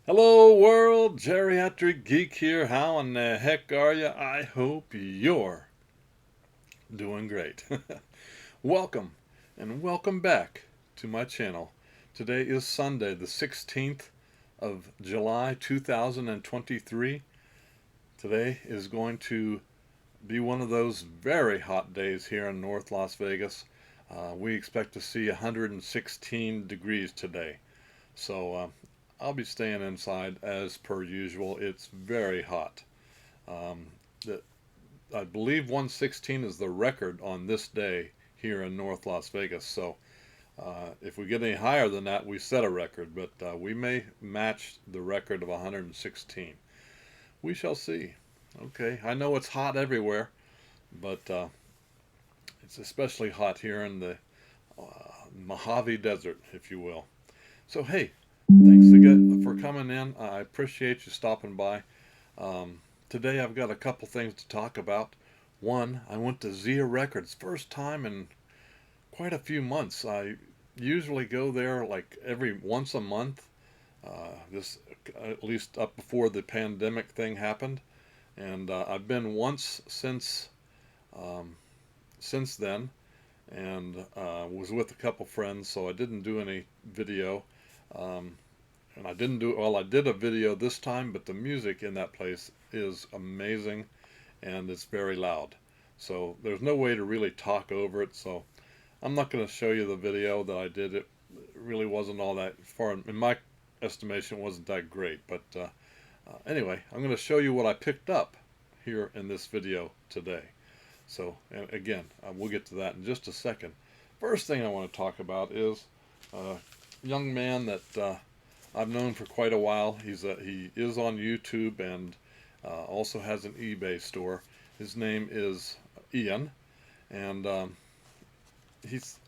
Hello world, Geriatric Geek here. How in the heck are you? I hope you're doing great. Welcome and welcome back to my channel. Today is Sunday, the 16th of July 2023. Today is going to be one of those very hot days here in North Las Vegas. We expect to see 116 degrees today. So I'll be staying inside as per usual. It's very hot. Um, the, I believe 116 is the record on this day here in North Las Vegas. So if we get any higher than that, we set a record. But we may match the record of 116. We shall see. Okay, I know it's hot everywhere, but it's especially hot here in the Mojave Desert, if you will. So hey, thanks again for coming in. I appreciate you stopping by. Today I've got a couple things to talk about. One, I went to Zia Records, first time in quite a few months. I usually go there like every once a month. This at least up before the pandemic thing happened, and I've been once um, since then, and was with a couple friends, so I didn't do any video. Um, and I didn't do well. I did a video this time, but the music in that place is amazing, and it's very loud. So there's no way to really talk over it. So I'm not going to show you the video that I did. It really wasn't all that far. In my estimation, it wasn't that great. But anyway, I'm going to show you what I picked up here in this video today. So and again, we'll get to that in just a second. First thing I want to talk about is a young man that I've known for quite a while. He is on YouTube and also has an eBay store. His name is Ian, and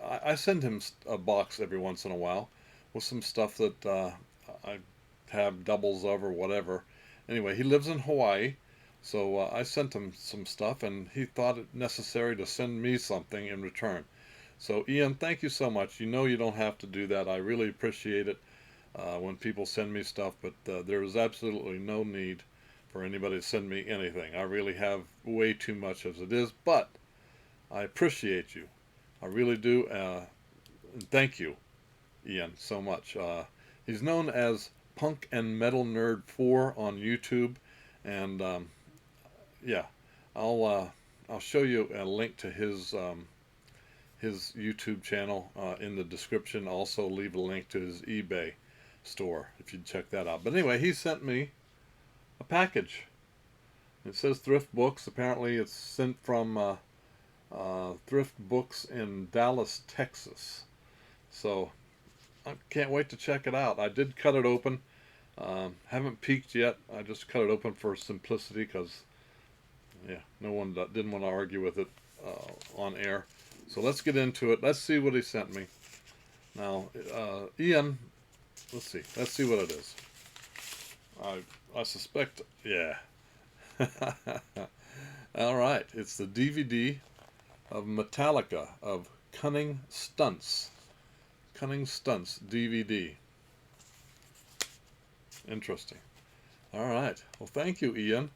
I send him a box every once in a while with some stuff that I have doubles of or whatever. Anyway, he lives in Hawaii, so I sent him some stuff, and he thought it necessary to send me something in return. So Ian, thank you so much. You know you don't have to do that. I really appreciate it when people send me stuff, but there is absolutely no need for anybody to send me anything. I really have way too much as it is, but I appreciate you. I really do. And thank you, Ian, so much. He's known as Punk and Metal Nerd 4 on YouTube, and yeah, I'll show you a link to his YouTube channel in the description. Also leave a link to his eBay store if you'd check that out. But anyway, he sent me a package. It says Thrift Books. Apparently it's sent from Thrift Books in Dallas, Texas. So I can't wait to check it out. I did cut it open. Haven't peeked yet. I just cut it open for simplicity because yeah, no one didn't want to argue with it on air. So let's get into it. Let's see what he sent me. Now, Ian, let's see. Let's see what it is. I suspect, yeah. All right, it's the DVD of Metallica of Cunning Stunts. Cunning Stunts DVD. Interesting. All right. Well, thank you, Ian.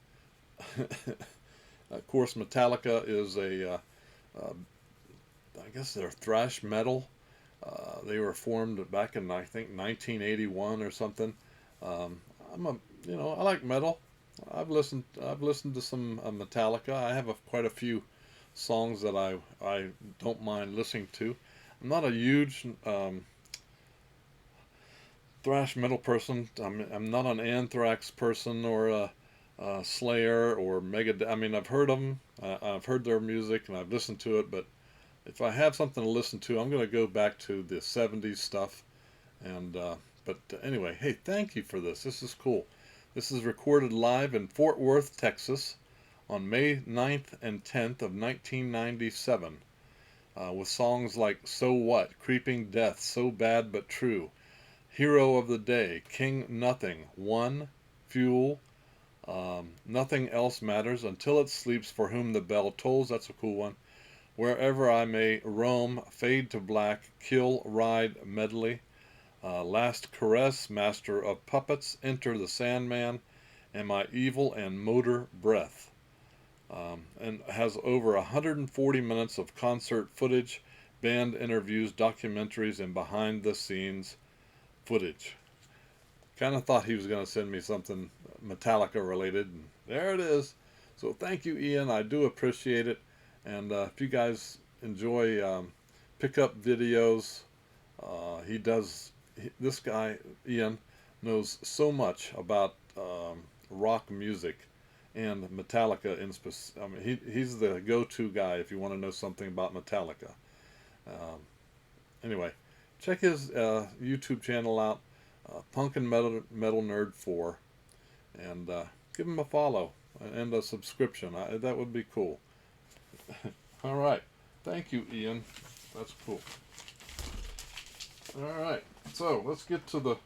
Of course, Metallica is I guess they're thrash metal. They were formed back in I think 1981 or something. I'm a I like metal. I've listened to some Metallica. I have quite a few songs that I don't mind listening to. I'm not a huge thrash metal person. I'm not an Anthrax person or a Slayer or Megadeth. I mean, I've heard of them. I've heard their music and I've listened to it, but if I have something to listen to, I'm going to go back to the 70s stuff. And but anyway, hey, thank you for this. This is cool. This is recorded live in Fort Worth, Texas on May 9th and 10th of 1997 with songs like So What, Creeping Death, So Bad But True, Hero of the Day, King Nothing, One, Fuel, Nothing Else Matters, Until It Sleeps, For Whom the Bell Tolls, that's a cool one, Wherever I May Roam, Fade to Black, Kill, Ride, Medley, Last Caress, Master of Puppets, Enter the Sandman, and My Evil and Motor Breath. And has over 140 minutes of concert footage, band interviews, documentaries, and behind the scenes footage. Kind of thought he was going to send me something Metallica related, and there it is. So thank you, Ian. I do appreciate it. And if you guys enjoy pickup videos, this guy, Ian, knows so much about rock music and Metallica in specific. I mean, he's the go-to guy if you want to know something about Metallica. Um, anyway, check his YouTube channel out, Punk and Metal Nerd 4, and give him a follow and a subscription. That would be cool. All right, thank you, Ian. That's cool. All right, so let's get to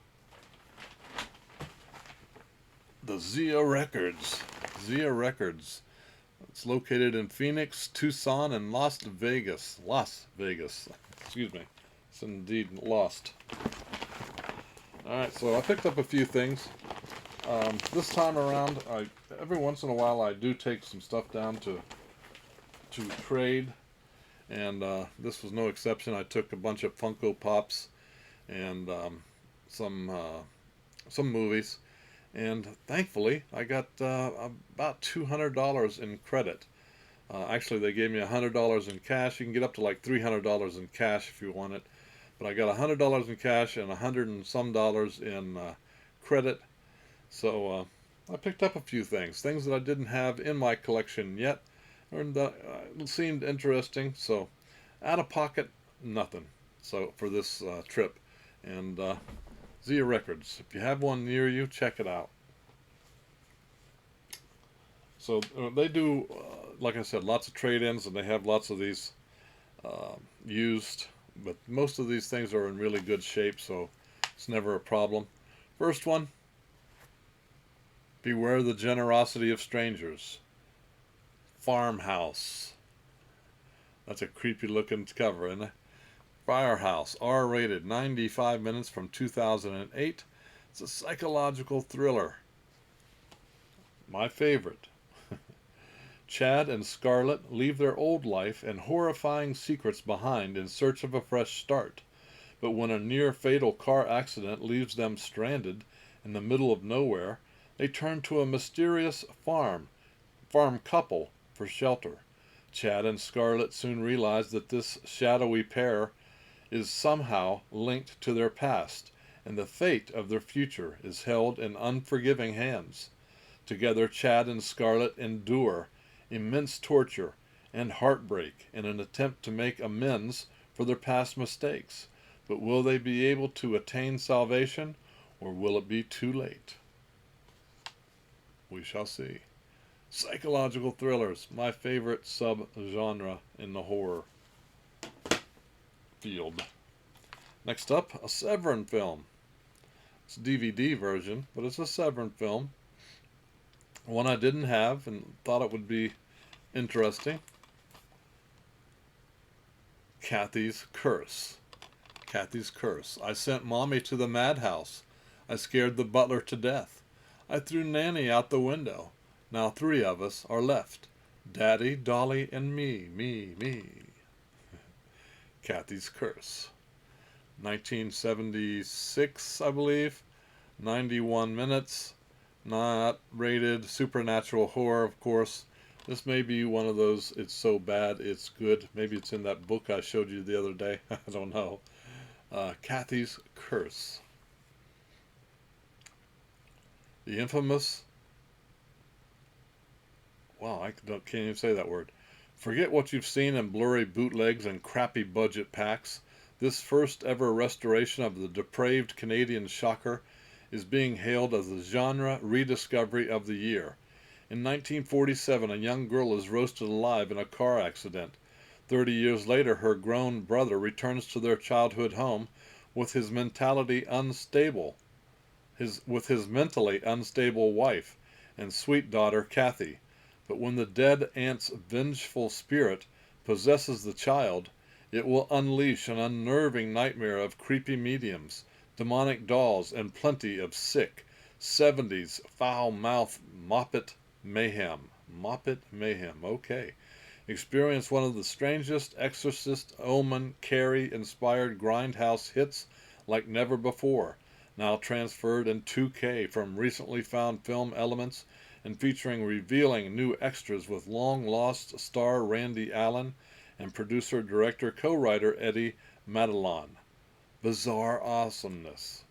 the Zia Records. Zia Records. It's located in Phoenix, Tucson, and Las Vegas. Las Vegas. Excuse me. It's indeed lost. Alright, so I picked up a few things. This time around, every once in a while I do take some stuff down to trade. And this was no exception. I took a bunch of Funko Pops and some movies. And thankfully, I got about $200 in credit. Actually, they gave me $100 in cash. You can get up to like $300 in cash if you want it. But I got $100 in cash and $100 and some dollars in credit. So I picked up a few things that I didn't have in my collection yet, and it seemed interesting. So out of pocket, nothing. So for this trip, and Zia Records. If you have one near you, check it out. So they do, like I said, lots of trade-ins, and they have lots of these used, but most of these things are in really good shape, so it's never a problem. First one, beware the generosity of strangers. Farmhouse. That's a creepy looking cover, isn't it? Firehouse, R-rated, 95 minutes from 2008. It's a psychological thriller. My favorite. Chad and Scarlett leave their old life and horrifying secrets behind in search of a fresh start. But when a near-fatal car accident leaves them stranded in the middle of nowhere, they turn to a mysterious farm couple for shelter. Chad and Scarlett soon realize that this shadowy pair is somehow linked to their past, and the fate of their future is held in unforgiving hands. Together, Chad and Scarlett endure immense torture and heartbreak in an attempt to make amends for their past mistakes. But will they be able to attain salvation, or will it be too late? We shall see. Psychological thrillers, my favorite sub-genre in the horror field. Next up, a Severin film. It's a DVD version, but it's a Severin film. One I didn't have and thought it would be interesting. Kathy's Curse. Kathy's Curse. I sent Mommy to the madhouse. I scared the butler to death. I threw Nanny out the window. Now 3 of us are left. Daddy, Dolly, and me. Kathy's Curse. 1976, I believe. 91 minutes. Not rated. Supernatural horror, of course. This may be one of those, it's so bad, it's good. Maybe it's in that book I showed you the other day. I don't know. Kathy's Curse. The infamous... Wow, can't even say that word. Forget what you've seen in blurry bootlegs and crappy budget packs. This first ever restoration of the depraved Canadian shocker is being hailed as the genre rediscovery of the year. In 1947, a young girl is roasted alive in a car accident. 30 years later, her grown brother returns to their childhood home with his mentally unstable wife and sweet daughter Kathy. But when the dead aunt's vengeful spirit possesses the child, it will unleash an unnerving nightmare of creepy mediums, demonic dolls, and plenty of sick 70s foul-mouthed Moppet mayhem. Moppet mayhem, okay. Experience one of the strangest Exorcist, Omen, Carrie-inspired grindhouse hits like never before, now transferred in 2K from recently found film elements and featuring revealing new extras with long-lost star Randy Allen and producer-director co-writer Eddie Madelon. Bizarre awesomeness.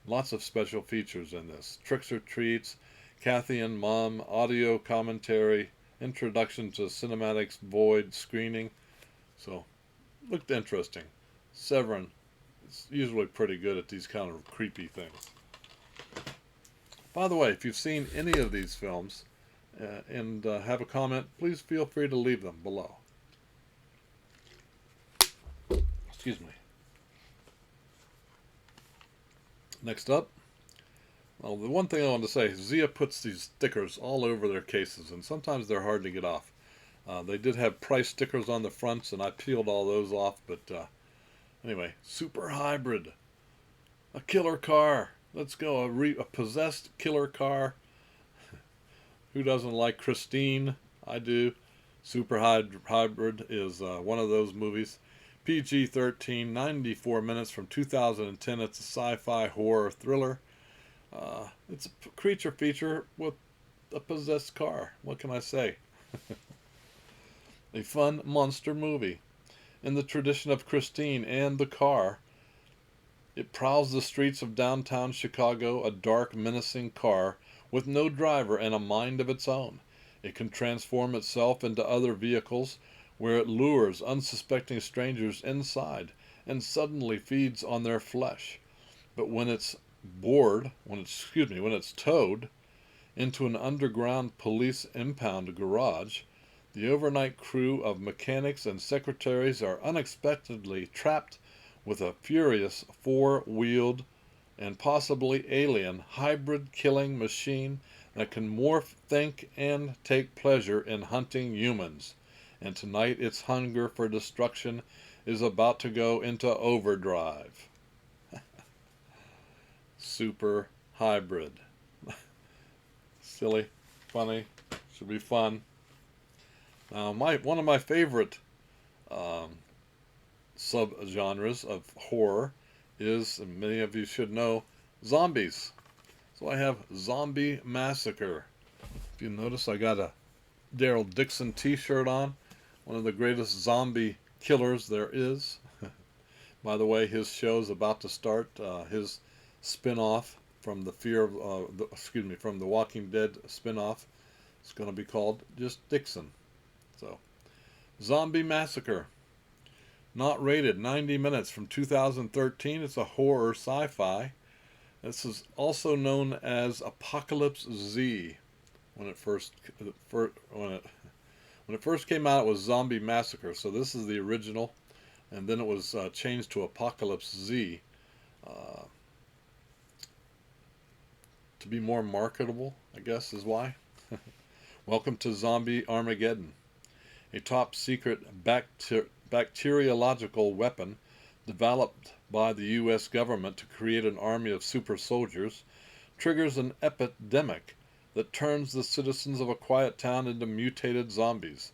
Lots of special features in this. Tricks or treats, Kathy and Mom, audio commentary, introduction to Cinematics Void screening. So, looked interesting. Severin is usually pretty good at these kind of creepy things. By the way, if you've seen any of these films and have a comment, please feel free to leave them below. Excuse me. Next up, well, the one thing I want to say, Zia puts these stickers all over their cases, and sometimes they're hard to get off. They did have price stickers on the fronts, and I peeled all those off, but anyway, Super Hybrid. A killer car. Let's go. A possessed killer car. Who doesn't like Christine? I do. Super Hybrid is one of those movies. PG-13, 94 minutes from 2010. It's a sci-fi horror thriller. It's a creature feature with a possessed car. What can I say? A fun monster movie. In the tradition of Christine and the car, it prowls the streets of downtown Chicago, a dark, menacing car with no driver and a mind of its own. It can transform itself into other vehicles where it lures unsuspecting strangers inside and suddenly feeds on their flesh. But when it's when it's towed into an underground police impound garage, the overnight crew of mechanics and secretaries are unexpectedly trapped with a furious four-wheeled and possibly alien hybrid killing machine that can morph, think, and take pleasure in hunting humans. And tonight its hunger for destruction is about to go into overdrive. Super Hybrid. Silly, funny, should be fun. Now, one of my favorite subgenres of horror is, and many of you should know, zombies. So I have Zombie Massacre. If you notice, I got a Daryl Dixon t-shirt on. One of the greatest zombie killers there is. By the way, his show is about to start. His spin-off from the from the Walking Dead spin-off. It's going to be called just Dixon. So, Zombie Massacre. Not rated, 90 minutes from 2013. It's a horror sci-fi. This is also known as Apocalypse Z. When it first came out, it was Zombie Massacre. So this is the original, and then it was changed to Apocalypse Z to be more marketable, I guess is why. Welcome to Zombie Armageddon. A top secret bacteriological weapon developed by the U.S. government to create an army of super soldiers triggers an epidemic that turns the citizens of a quiet town into mutated zombies.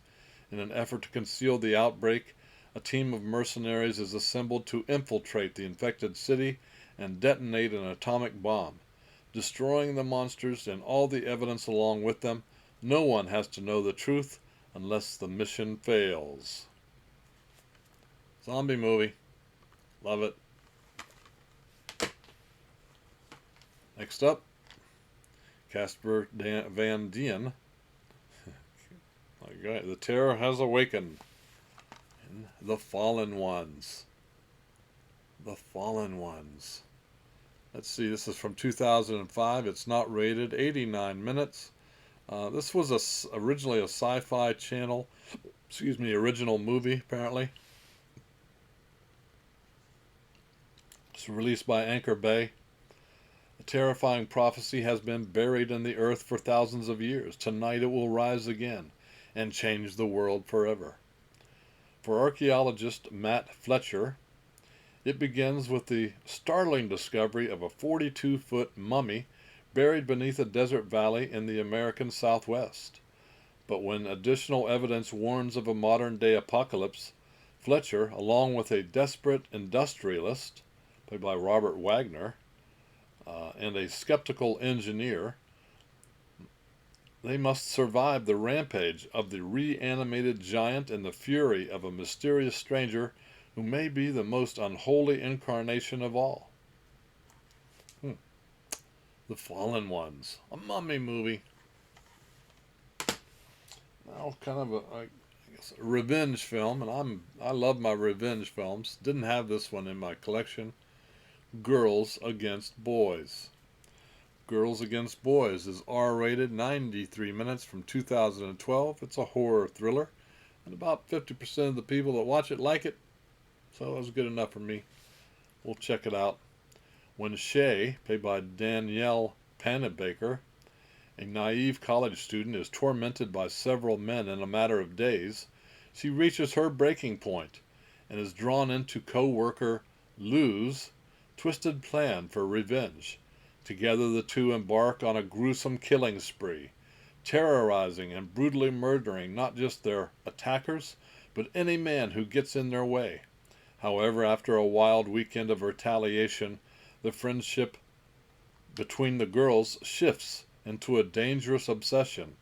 In an effort to conceal the outbreak, a team of mercenaries is assembled to infiltrate the infected city and detonate an atomic bomb, destroying the monsters and all the evidence along with them. No one has to know the truth unless the mission fails. Zombie movie. Love it. Next up, Casper Van Dien. The terror has awakened. And the Fallen Ones. The Fallen Ones. Let's see, this is from 2005. It's not rated. 89 minutes. This was originally a Sci-Fi Channel, original movie, apparently. It's released by Anchor Bay. A terrifying prophecy has been buried in the earth for thousands of years. Tonight it will rise again and change the world forever. For archaeologist Matt Fletcher, It begins with the startling discovery of a 42-foot mummy buried beneath a desert valley in the American Southwest. But when additional evidence warns of a modern-day apocalypse, Fletcher, along with a desperate industrialist, played by Robert Wagner, and a skeptical engineer, they must survive the rampage of the reanimated giant and the fury of a mysterious stranger who may be the most unholy incarnation of all. The Fallen Ones, a mummy movie. Now, kind of I guess a revenge film, and I love my revenge films. Didn't have this one in my collection. Girls Against Boys. Girls Against Boys is R-rated, 93 minutes, from 2012. It's a horror thriller, and about 50% of the people that watch it like it, so it was good enough for me. We'll check it out. When Shay, played by Danielle Panabaker, a naive college student, is tormented by several men in a matter of days, she reaches her breaking point and is drawn into co-worker Lou's twisted plan for revenge. Together the two embark on a gruesome killing spree, terrorizing and brutally murdering not just their attackers, but any man who gets in their way. However, after a wild weekend of retaliation, the friendship between the girls shifts into a dangerous obsession,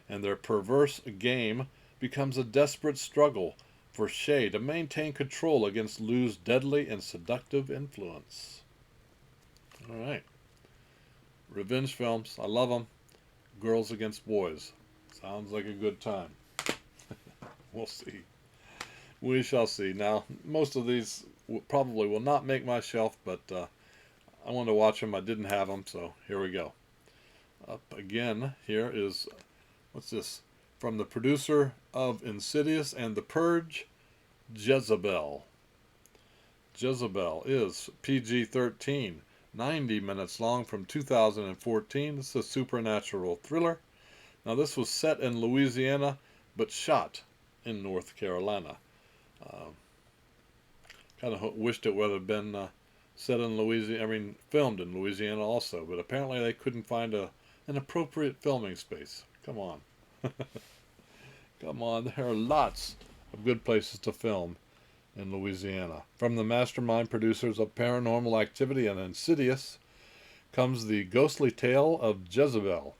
and their perverse game becomes a desperate struggle for Shay to maintain control against Lou's deadly and seductive influence. All right. Revenge films, I love them. Girls Against Boys. Sounds like a good time. We'll see. We shall see. Now, most of these probably will not make my shelf, but I wanted to watch them. I didn't have them, so here we go. Up again, here is, what's this? From the producer of Insidious and The Purge, Jezebel. Jezebel is PG-13, 90 minutes long, from 2014. This is a supernatural thriller. Now, this was set in Louisiana, but shot in North Carolina. Kind of wished it would have been set in Louisiana, filmed in Louisiana also, but apparently they couldn't find an appropriate filming space. Come on. Come on, there are lots of good places to film in Louisiana. From the mastermind producers of Paranormal Activity and Insidious comes the ghostly tale of Jezebel.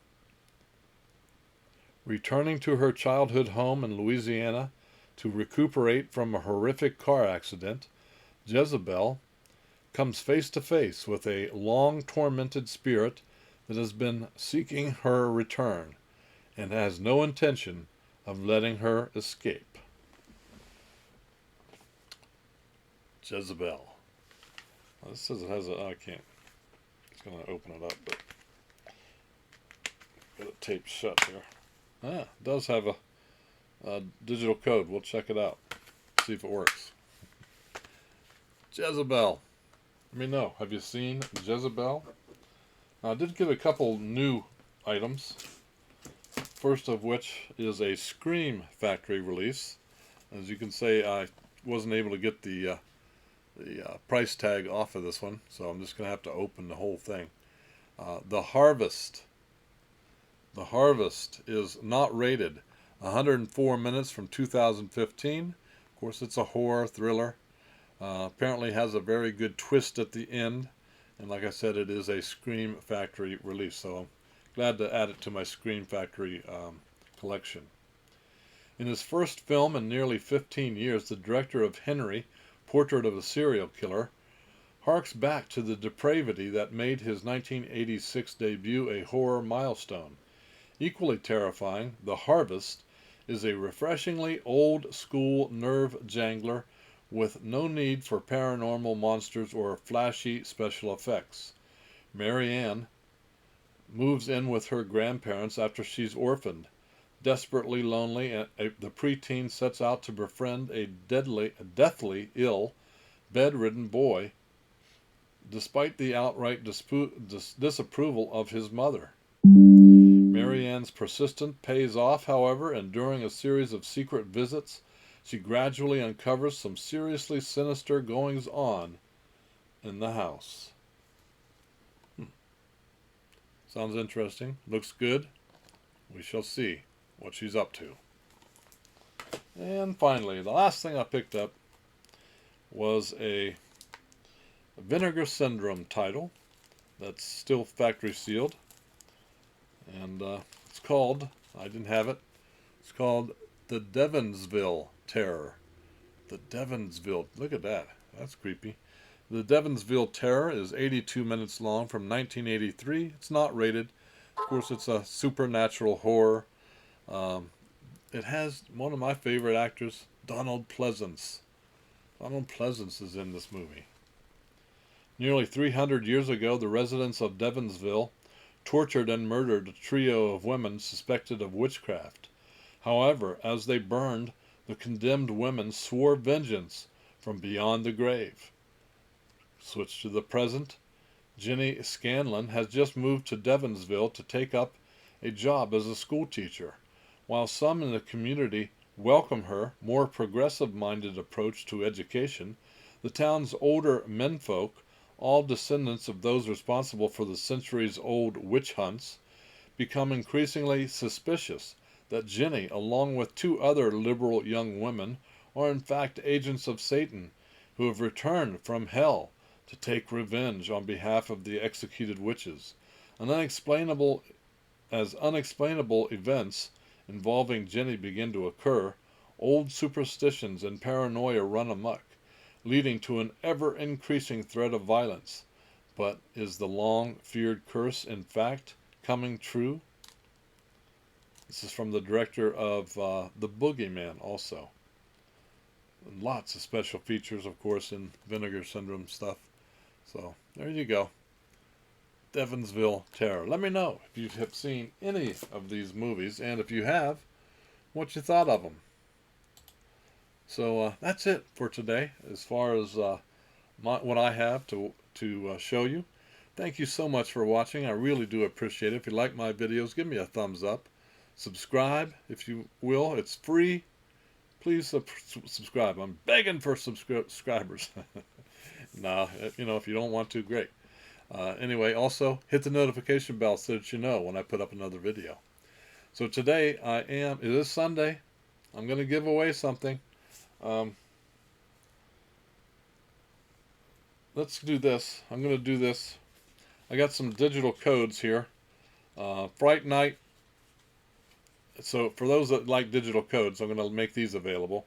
Returning to her childhood home in Louisiana to recuperate from a horrific car accident, Jezebel comes face to face with a long-tormented spirit that has been seeking her return and has no intention of letting her escape. Jezebel. Well, this says it has a... I can't. It's going to open it up, but got it taped shut here. It does have a digital code. We'll check it out. See if it works. Jezebel. Let me know. Have you seen Jezebel? Now, I did get a couple new items. First of which is a Scream Factory release. As you can see, I wasn't able to get the price tag off of this one, so I'm just going to have to open the whole thing. The Harvest. The Harvest is not rated. 104 minutes, from 2015. Of course, it's a horror thriller. Apparently has a very good twist at the end. And like I said, it is a Scream Factory release, so I'm glad to add it to my Scream Factory collection. In his first film in nearly 15 years, the director of Henry, Portrait of a Serial Killer, harks back to the depravity that made his 1986 debut a horror milestone. Equally terrifying, The Harvest is a refreshingly old-school nerve-jangler with no need for paranormal monsters or flashy special effects. Mary Ann moves in with her grandparents after she's orphaned. Desperately lonely, the preteen sets out to befriend a deathly ill, bedridden boy, despite the outright disapproval of his mother. Mary Ann's persistence pays off, however, and during a series of secret visits, she gradually uncovers some seriously sinister goings-on in the house. Sounds interesting. Looks good. We shall see what she's up to. And finally, the last thing I picked up was a Vinegar Syndrome title that's still factory sealed. And it's called, I didn't have it, it's called The Devonsville Terror. The Devonsville, look at that, that's creepy. The Devonsville Terror is 82 minutes long from 1983. It's not rated. Of course, it's a supernatural horror. It has one of my favorite actors, Donald Pleasence. Donald Pleasence is in this movie. Nearly 300 years ago, the residents of Devonsville tortured and murdered a trio of women suspected of witchcraft. However, as they burned, the condemned women swore vengeance from beyond the grave. Switch to the present. Jenny Scanlon has just moved to Devonsville to take up a job as a school teacher. While some in the community welcome her more progressive-minded approach to education, the town's older menfolk, all descendants of those responsible for the centuries-old witch hunts, become increasingly suspicious that Jenny, along with two other liberal young women, are in fact agents of Satan who have returned from hell to take revenge on behalf of the executed witches. Unexplainable events involving Jenny begin to occur, old superstitions and paranoia run amok, leading to an ever-increasing threat of violence. But is the long-feared curse in fact coming true? This is from the director of The Boogeyman also. And lots of special features, of course, in Vinegar Syndrome stuff. So, there you go. Devonsville Terror. Let me know if you have seen any of these movies, and if you have, what you thought of them. So that's it for today, as far as what I have to show you. Thank you so much for watching. I really do appreciate it. If you like my videos, give me a thumbs up. Subscribe, if you will. It's free. Please subscribe. I'm begging for subscribers. Nah, if you don't want to, great. Anyway, also hit the notification bell so that you know when I put up another video. So today it is Sunday. I'm going to give away something. Let's do this. I'm going to do this. I got some digital codes here. Fright Night. So for those that like digital codes, I'm going to make these available.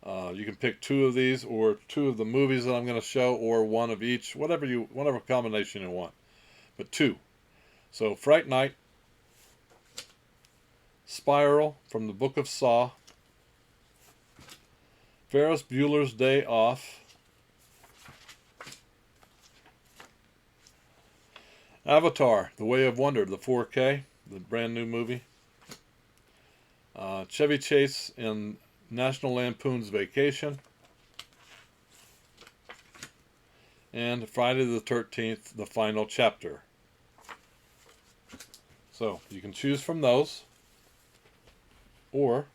You can pick two of these, or two of the movies that I'm going to show, or one of each, whatever combination you want. But two. So Fright Night, Spiral from the Book of Saw, Ferris Bueller's Day Off, Avatar: The Way of Wonder, the 4K, the brand new movie, Chevy Chase in National Lampoon's Vacation, and Friday the 13th, the final chapter. So you can choose from those, or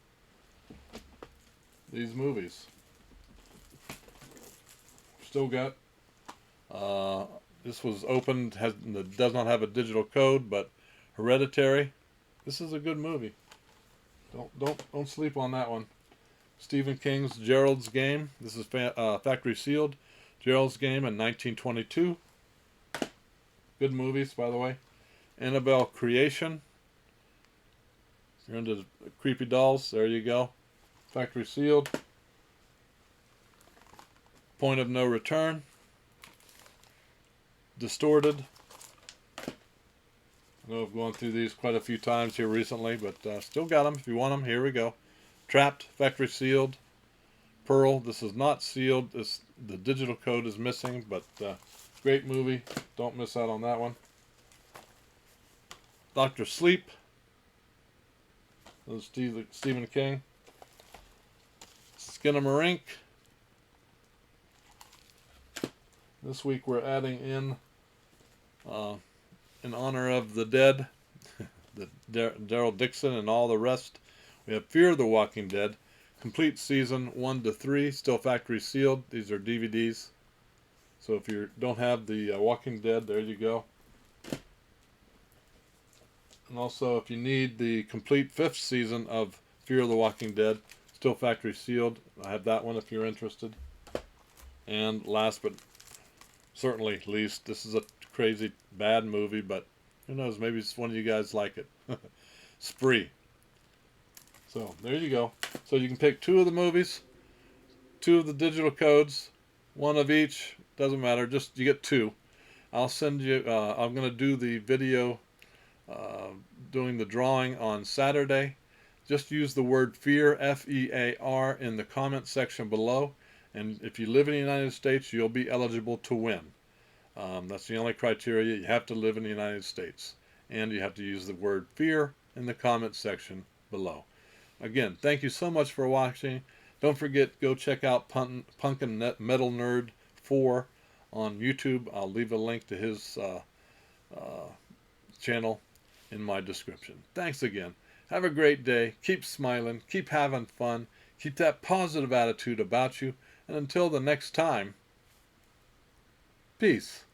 these movies. Still got, this was opened, does not have a digital code, but Hereditary. This is a good movie. Don't sleep on that one. Stephen King's Gerald's Game. This is factory sealed. Gerald's Game in 1922. Good movies, by the way. Annabelle Creation. If you're into creepy dolls, there you go. Factory sealed. Point of No Return. Distorted. I know I've gone through these quite a few times here recently, but still got them. If you want them, here we go. Trapped, factory sealed. Pearl, this is not sealed. The digital code is missing, but great movie. Don't miss out on that one. Dr. Sleep. This is Stephen King. Skinamarink. This week we're adding in honor of the dead, Daryl Dixon and all the rest. We have Fear the Walking Dead, complete season 1 to 3, still factory sealed. These are DVDs. So if you don't have the Walking Dead, there you go. And also, if you need the complete 5th season of Fear of the Walking Dead, still factory sealed, I have that one if you're interested. And last but certainly least, this is a crazy bad movie, but who knows, maybe one of you guys like it. Spree. So there you go. So you can pick 2 of the movies, 2 of the digital codes, 1 of each, doesn't matter, just you get 2. I'll send you, I'm going to do the video doing the drawing on Saturday. Just use the word FEAR, F-E-A-R, in the comment section below. And if you live in the United States, you'll be eligible to win. That's the only criteria. You have to live in the United States. And you have to use the word FEAR in the comment section below. Again, thank you so much for watching. Don't forget, go check out Punkin Metal Nerd 4 on YouTube. I'll leave a link to his channel in my description. Thanks again. Have a great day. Keep smiling. Keep having fun. Keep that positive attitude about you. And until the next time, peace.